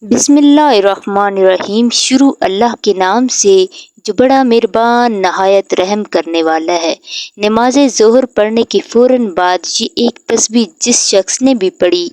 بسم اللہ الرحمن الرحیم۔ شروع اللہ کے نام سے جو بڑا مہربان نہایت رحم کرنے والا ہے۔ نماز ظہر پڑھنے کے فوراً بعد یہ ایک تسبیح جس شخص نے بھی پڑھی،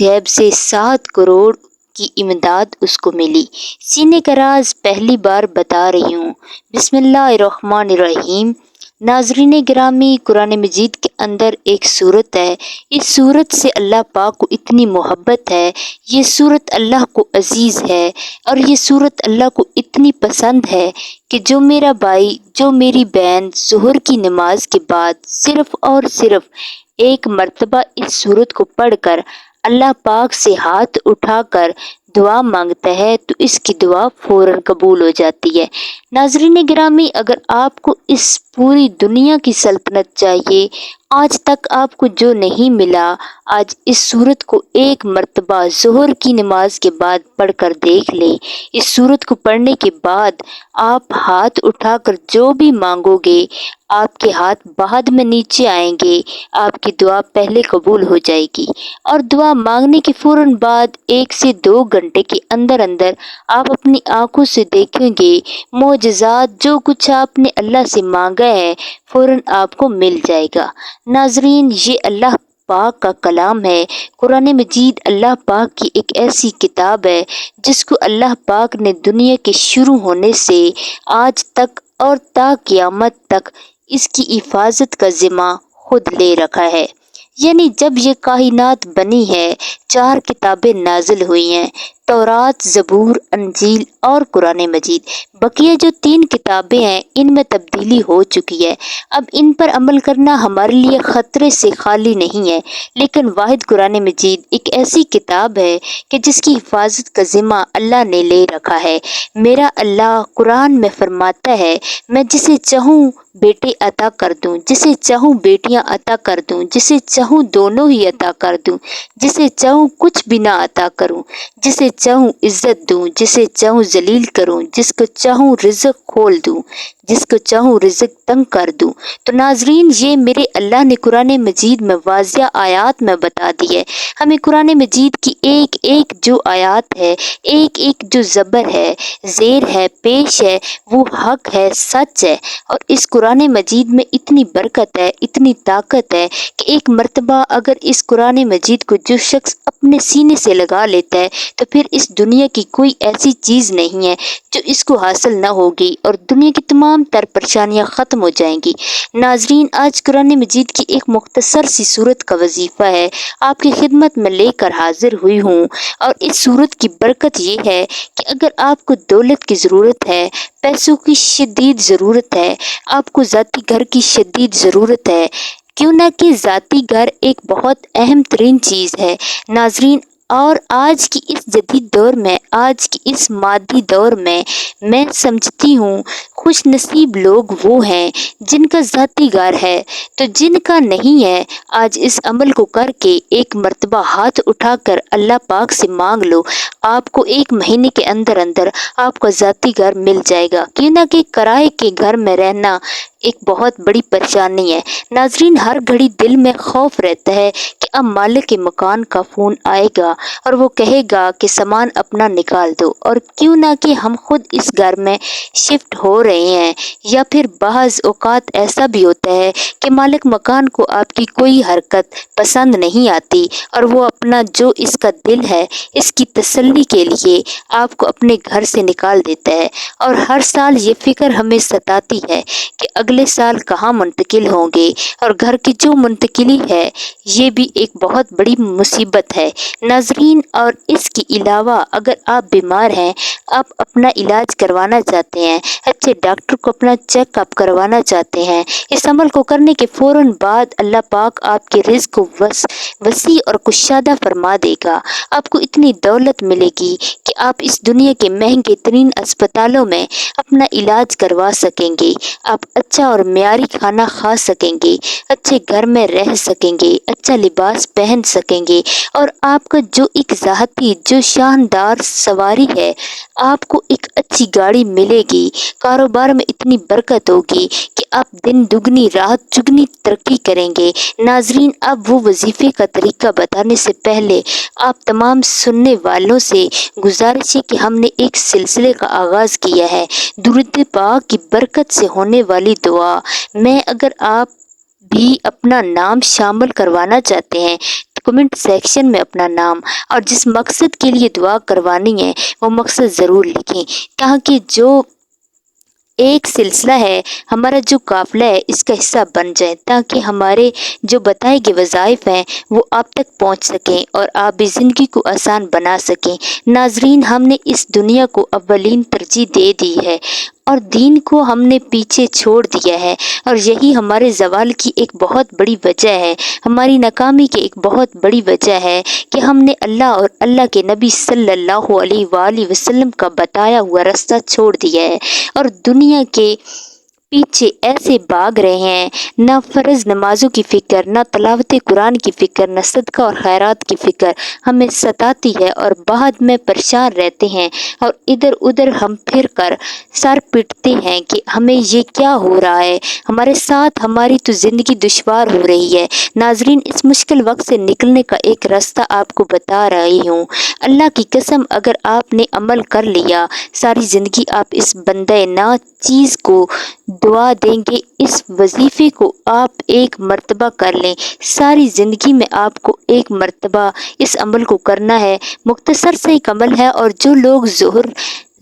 غیب سے 7 کروڑ کی امداد اس کو ملی۔ سینے کا راز پہلی بار بتا رہی ہوں۔ بسم اللہ الرحمن الرحیم۔ ناظرین گرامی، قرآن مجید کے اندر ایک سورت ہے۔ اس سورت سے اللہ پاک کو اتنی محبت ہے، یہ سورت اللہ کو عزیز ہے، اور یہ سورت اللہ کو اتنی پسند ہے کہ جو میرا بھائی، جو میری بہن ظہر کی نماز کے بعد صرف اور صرف ایک مرتبہ اس سورت کو پڑھ کر اللہ پاک سے ہاتھ اٹھا کر دعا مانگتا ہے تو اس کی دعا فوراً قبول ہو جاتی ہے۔ ناظرین گرامی، اگر آپ کو اس پوری دنیا کی سلطنت چاہیے، آج تک آپ کو جو نہیں ملا، آج اس سورت کو ایک مرتبہ ظہر کی نماز کے بعد پڑھ کر دیکھ لیں۔ اس سورت کو پڑھنے کے بعد آپ ہاتھ اٹھا کر جو بھی مانگو گے، آپ کے ہاتھ بعد میں نیچے آئیں گے، آپ کی دعا پہلے قبول ہو جائے گی، اور دعا مانگنے کے فوراً بعد 1 سے 2 گھنٹے کے اندر اندر آپ اپنی آنکھوں سے دیکھیں گے معجزات، جو کچھ آپ نے اللہ سے مانگا ہے فوراً آپ کو مل جائے گا۔ ناظرین، یہ اللہ پاک کا کلام ہے۔ قرآن مجید اللہ پاک کی ایک ایسی کتاب ہے جس کو اللہ پاک نے دنیا کے شروع ہونے سے آج تک اور تا قیامت تک اس کی حفاظت کا ذمہ خود لے رکھا ہے۔ یعنی جب یہ کائنات بنی ہے، 4 کتابیں نازل ہوئی ہیں، تورات، زبور، انجیل اور قرآن مجید۔ بقیہ جو 3 کتابیں ہیں ان میں تبدیلی ہو چکی ہے۔ اب ان پر عمل کرنا ہمارے لیے خطرے سے خالی نہیں ہے، لیکن واحد قرآن مجید ایک ایسی کتاب ہے کہ جس کی حفاظت کا ذمہ اللہ نے لے رکھا ہے۔ میرا اللہ قرآن میں فرماتا ہے، میں جسے چاہوں بیٹے عطا کر دوں، جسے چاہوں بیٹیاں عطا کر دوں، جسے چاہوں دونوں ہی عطا کر دوں، جسے چاہوں کچھ بھی نہ عطا کروں، جسے چاہوں عزت دوں، جسے چاہوں ذلیل کروں، جس کو چاہوں رزق کھول دوں، جس کو چاہوں رزق تنگ کر دوں۔ تو ناظرین، یہ میرے اللہ نے قرآن مجید میں واضح آیات میں بتا دی ہے۔ ہمیں قرآن مجید کی ایک ایک جو آیات ہے، ایک ایک جو زبر ہے، زیر ہے، پیش ہے، وہ حق ہے، سچ ہے۔ اور اس قرآن مجید میں اتنی برکت ہے، اتنی طاقت ہے کہ ایک مرتبہ اگر اس قرآن مجید کو جو شخص اپنے سینے سے لگا لیتا ہے تو پھر اس دنیا کی کوئی ایسی چیز نہیں ہے جو اس کو حاصل نہ ہوگی، اور دنیا کی تمام تر پریشانیاں ختم ہو جائیں گی۔ ناظرین، آج قرآن مجید کی ایک مختصر سی سورت کا وظیفہ ہے آپ کی خدمت میں لے کر حاضر ہوئی ہوں، اور اس سورت کی برکت یہ ہے کہ اگر آپ کو دولت کی ضرورت ہے، پیسوں کی شدید ضرورت ہے، آپ کو ذاتی گھر کی شدید ضرورت ہے، کیوں نہ کہ ذاتی گھر ایک بہت اہم ترین چیز ہے ناظرین، اور آج کی اس جدید دور میں، آج کی اس مادی دور میں سمجھتی ہوں خوش نصیب لوگ وہ ہیں جن کا ذاتی گھر ہے۔ تو جن کا نہیں ہے، آج اس عمل کو کر کے ایک مرتبہ ہاتھ اٹھا کر اللہ پاک سے مانگ لو، آپ کو 1 مہینے کے اندر اندر آپ کا ذاتی گھر مل جائے گا، کیوں نہ کہ کرائے کے گھر میں رہنا ایک بہت بڑی پریشانی ہے۔ ناظرین، ہر گھڑی دل میں خوف رہتا ہے کہ اب مالک مکان کا فون آئے گا اور وہ کہے گا کہ سامان اپنا نکال دو، اور کیوں نہ کہ ہم خود اس گھر میں شفٹ ہو رہے ہیں، یا پھر بعض اوقات ایسا بھی ہوتا ہے کہ مالک مکان کو آپ کی کوئی حرکت پسند نہیں آتی، اور وہ اپنا جو اس کا دل ہے اس کی تسلی کے لیے آپ کو اپنے گھر سے نکال دیتا ہے۔ اور ہر سال یہ فکر ہمیں ستاتی ہے کہ اگلے سال کہاں منتقل ہوں گے، اور گھر کی جو منتقلی ہے یہ بھی ایک بہت بڑی مصیبت ہے ناظرین۔ اور اس کے علاوہ اگر آپ بیمار ہیں، آپ اپنا علاج کروانا چاہتے ہیں، اچھے ڈاکٹر کو اپنا چیک اپ کروانا چاہتے ہیں، اس عمل کو کرنے کے فوراً بعد اللہ پاک آپ کے رزق کو وسیع اور کشادہ فرما دے گا۔ آپ کو اتنی دولت ملے گی کہ آپ اس دنیا کے مہنگے ترین اسپتالوں میں اپنا علاج کروا سکیں گے، آپ اچھا اور معیاری کھانا کھا سکیں گے، اچھے گھر میں رہ سکیں گے، اچھا لباس لباس پہن سکیں گے، اور آپ کا جو ایک ذاتی جو شاندار سواری ہے، آپ کو ایک اچھی گاڑی ملے گی، کاروبار میں اتنی برکت ہوگی کہ آپ دن دگنی رات چگنی ترقی کریں گے۔ ناظرین، اب وہ وظیفے کا طریقہ بتانے سے پہلے آپ تمام سننے والوں سے گزارش ہے کہ ہم نے ایک سلسلے کا آغاز کیا ہے، درود پاک کی برکت سے ہونے والی دعا میں اگر آپ بھی اپنا نام شامل کروانا چاہتے ہیں تو کمنٹ سیکشن میں اپنا نام اور جس مقصد کے لیے دعا کروانی ہے وہ مقصد ضرور لکھیں، تاکہ جو ایک سلسلہ ہے، ہمارا جو قافلہ ہے، اس کا حصہ بن جائے، تاکہ ہمارے جو بتائے گئے وظائف ہیں وہ آپ تک پہنچ سکیں اور آپ بھی زندگی کو آسان بنا سکیں۔ ناظرین، ہم نے اس دنیا کو اولین ترجیح دے دی ہے اور دین کو ہم نے پیچھے چھوڑ دیا ہے، اور یہی ہمارے زوال کی ایک بہت بڑی وجہ ہے، ہماری ناکامی کی ایک بہت بڑی وجہ ہے کہ ہم نے اللہ اور اللہ کے نبی صلی اللہ علیہ وآلہ وسلم کا بتایا ہوا راستہ چھوڑ دیا ہے اور دنیا کے پیچھے ایسے بھاگ رہے ہیں، نہ فرض نمازوں کی فکر، نہ تلاوت قرآن کی فکر، نہ صدقہ اور خیرات کی فکر ہمیں ستاتی ہے اور بعد میں پریشان رہتے ہیں، اور ادھر ادھر ہم پھر کر سر پیٹتے ہیں کہ ہمیں یہ کیا ہو رہا ہے، ہمارے ساتھ ہماری تو زندگی دشوار ہو رہی ہے۔ ناظرین، اس مشکل وقت سے نکلنے کا ایک راستہ آپ کو بتا رہی ہوں، اللہ کی قسم اگر آپ نے عمل کر لیا، ساری زندگی آپ اس بندے نا چیز کو دعا دیں گے، اس وظیفے کو آپ ایک مرتبہ کر لیں، ساری زندگی میں آپ کو ایک مرتبہ اس عمل کو کرنا ہے، مختصر سے ایک عمل ہے، اور جو لوگ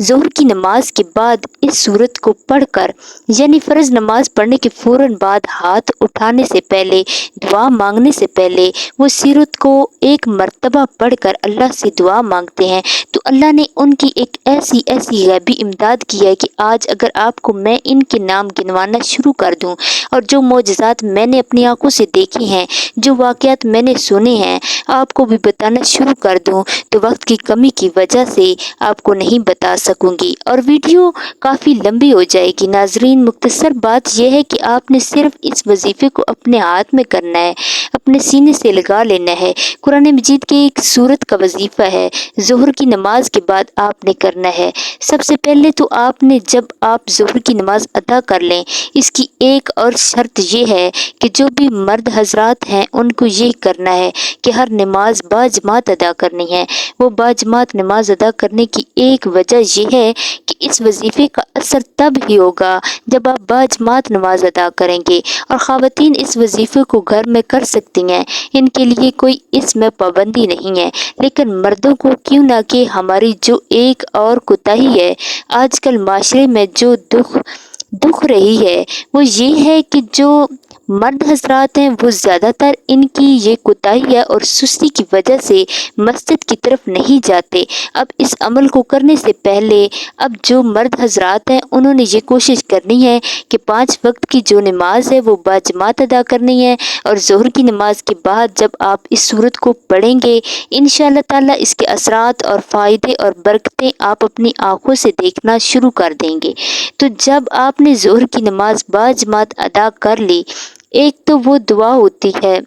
ظہر کی نماز کے بعد اس سورت کو پڑھ کر، یعنی فرض نماز پڑھنے کے فوراً بعد ہاتھ اٹھانے سے پہلے، دعا مانگنے سے پہلے وہ سورت کو ایک مرتبہ پڑھ کر اللہ سے دعا مانگتے ہیں تو اللہ نے ان کی ایک ایسی غیبی امداد کی ہے کہ آج اگر آپ کو میں ان کے نام گنوانا شروع کر دوں اور جو معجزات میں نے اپنی آنکھوں سے دیکھے ہیں، جو واقعات میں نے سنے ہیں، آپ کو بھی بتانا شروع کر دوں تو وقت کی کمی کی وجہ سے آپ کو نہیں بتا سکوں گی اور ویڈیو کافی لمبی ہو جائے گی۔ ناظرین، مختصر بات یہ ہے کہ آپ نے صرف اس وظیفے کو اپنے ہاتھ میں کرنا ہے، اپنے سینے سے لگا لینا ہے۔ قرآن مجید کی ایک سورت کا وظیفہ ہے، ظہر کی نماز کے بعد آپ نے کرنا ہے۔ سب سے پہلے تو آپ نے جب آپ ظہر کی نماز ادا کر لیں، اس کی ایک اور شرط یہ ہے کہ جو بھی مرد حضرات ہیں ان کو یہ کرنا ہے کہ ہر نماز باجماعت ادا کرنی ہے۔ وہ باجماعت نماز ادا کرنے کی ایک وجہ یہ ہے کہ اس وظیفے کا اثر تب ہی ہوگا جب آپ باجماعت نماز ادا کریں گے، اور خواتین اس وظیفے کو گھر میں کر سکتی ہیں، ان کے لیے کوئی اس میں پابندی نہیں ہے، لیکن مردوں کو کیوں نہ کہ ہماری جو ایک اور کوتاہی ہے آج کل معاشرے میں جو دکھ رہی ہے وہ یہ ہے کہ جو مرد حضرات ہیں وہ زیادہ تر ان کی یہ کوتاہی ہے اور سستی کی وجہ سے مسجد کی طرف نہیں جاتے۔ اب اس عمل کو کرنے سے پہلے اب جو مرد حضرات ہیں انہوں نے یہ کوشش کرنی ہے کہ 5 وقت کی جو نماز ہے وہ باجماعت ادا کرنی ہے، اور ظہر کی نماز کے بعد جب آپ اس سورت کو پڑھیں گے انشاءاللہ تعالی اس کے اثرات اور فائدے اور برکتیں آپ اپنی آنکھوں سے دیکھنا شروع کر دیں گے۔ تو جب آپ نے ظہر کی نماز باجماعت ادا کر لی، ایک تو وہ دعا ہوتی ہے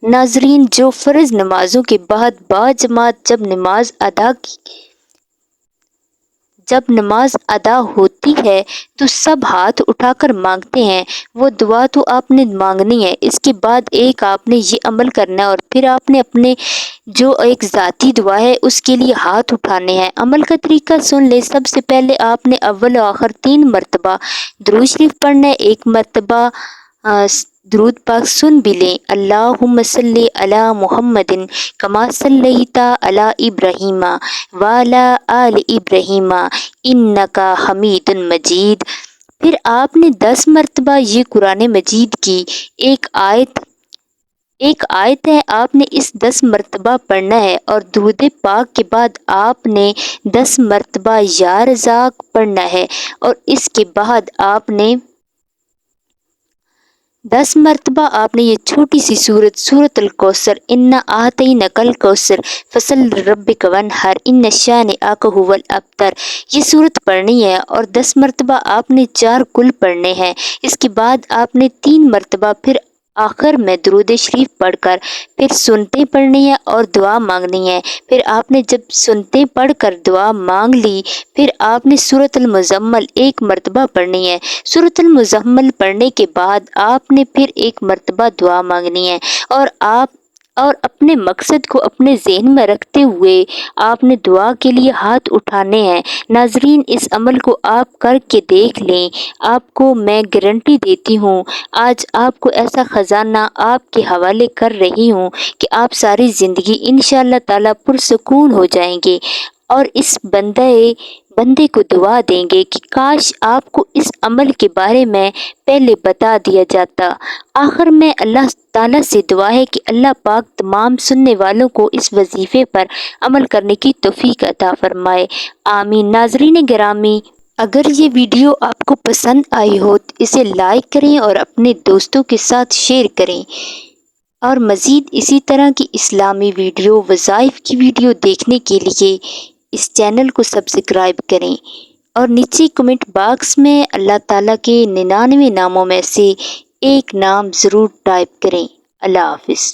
ناظرین جو فرض نمازوں کے بعد باجماعت جب نماز ادا ہوتی ہے تو سب ہاتھ اٹھا کر مانگتے ہیں، وہ دعا تو آپ نے مانگنی ہے، اس کے بعد ایک آپ نے یہ عمل کرنا ہے اور پھر آپ نے اپنے جو ایک ذاتی دعا ہے اس کے لیے ہاتھ اٹھانے ہیں۔ عمل کا طریقہ سن لے، سب سے پہلے آپ نے اول و آخر 3 مرتبہ درود شریف پڑھنا ہے، 1 مرتبہ درود پاک سن بھی لیں، اللہم صلی علی محمد کما صلیت علی ابراہیم وعلی آل ابراہیم انک حمید مجید۔ پھر آپ نے 10 مرتبہ یہ قرآن مجید کی ایک آیت ہے، آپ نے اس 10 مرتبہ پڑھنا ہے، اور درود پاک کے بعد آپ نے 10 مرتبہ یا رزاق پڑھنا ہے، اور اس کے بعد آپ نے 10 مرتبہ آپ نے یہ چھوٹی سی سورت الکوثر انا اعطیناک الکوثر فصل لربک وانحر ان شانئک ھو الابتر، یہ سورت پڑھنی ہے، اور 10 مرتبہ آپ نے 4 کل پڑھنے ہیں۔ اس کے بعد آپ نے 3 مرتبہ پھر آخر میں درود شریف پڑھ کر پھر سنتے پڑھنی ہے اور دعا مانگنی ہے۔ پھر آپ نے جب سنتے پڑھ کر دعا مانگ لی، پھر آپ نے سورۃ المزمل ایک مرتبہ پڑھنی ہے۔ سورۃ المزمل پڑھنے کے بعد آپ نے پھر ایک مرتبہ دعا مانگنی ہے اور اپنے مقصد کو اپنے ذہن میں رکھتے ہوئے آپ نے دعا کے لیے ہاتھ اٹھانے ہیں۔ ناظرین، اس عمل کو آپ کر کے دیکھ لیں، آپ کو میں گارنٹی دیتی ہوں، آج آپ کو ایسا خزانہ آپ کے حوالے کر رہی ہوں کہ آپ ساری زندگی انشاءاللہ تعالیٰ پرسکون ہو جائیں گے اور اس بندے کو دعا دیں گے کہ کاش آپ کو اس عمل کے بارے میں پہلے بتا دیا جاتا۔ آخر میں اللہ تعالیٰ سے دعا ہے کہ اللہ پاک تمام سننے والوں کو اس وظیفے پر عمل کرنے کی توفیق عطا فرمائے، آمین۔ ناظرین گرامی، اگر یہ ویڈیو آپ کو پسند آئی ہو تو اسے لائک کریں اور اپنے دوستوں کے ساتھ شیئر کریں، اور مزید اسی طرح کی اسلامی ویڈیو، وظائف کی ویڈیو دیکھنے کے لیے اس چینل کو سبسکرائب کریں، اور نیچے کمنٹ باکس میں اللہ تعالیٰ کے 99 ناموں میں سے ایک نام ضرور ٹائپ کریں۔ اللہ حافظ۔